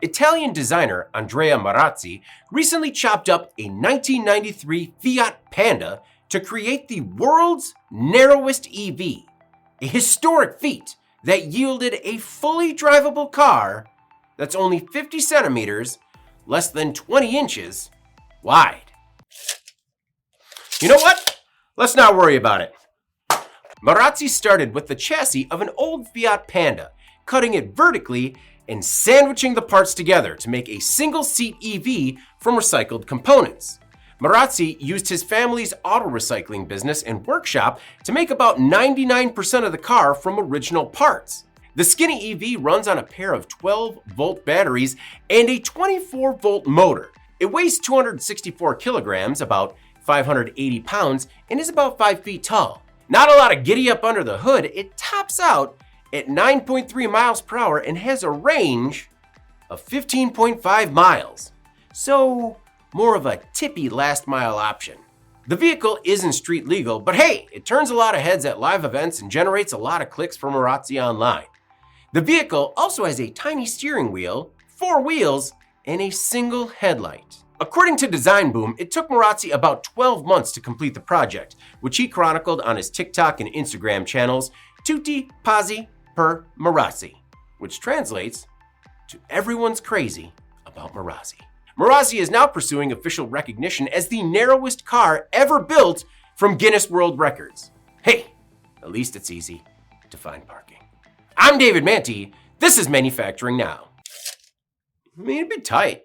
Italian designer Andrea Marazzi recently chopped up a 1993 Fiat Panda to create the world's narrowest EV, a historic feat that yielded a fully drivable car that's only 50 centimeters, less than 20 inches, wide. You know what? Let's not worry about it. Marazzi started with the chassis of an old Fiat Panda, cutting it vertically and sandwiching the parts together to make a single-seat EV from recycled components. Marazzi used his family's auto recycling business and workshop to make about 99% of the car from original parts. The Skinny EV runs on a pair of 12-volt batteries and a 24-volt motor. It weighs 264 kilograms, about 580 pounds, and is about 5 feet tall. Not a lot of giddy up under the hood. It tops out at 9.3 miles per hour and has a range of 15.5 miles. So, more of a tippy last mile option. The vehicle isn't street legal, but hey, it turns a lot of heads at live events and generates a lot of clicks for Marazzi online. The vehicle also has a tiny steering wheel, 4 wheels, and a single headlight. According to Design Boom, it took Marazzi about 12 months to complete the project, which he chronicled on his TikTok and Instagram channels, Tutti Pazzi per Marazzi, which translates to everyone's crazy about Marazzi. Marazzi is now pursuing official recognition as the narrowest car ever built from Guinness World Records. Hey, at least it's easy to find parking. I'm David Manti. This is Manufacturing Now. I mean, it'd be tight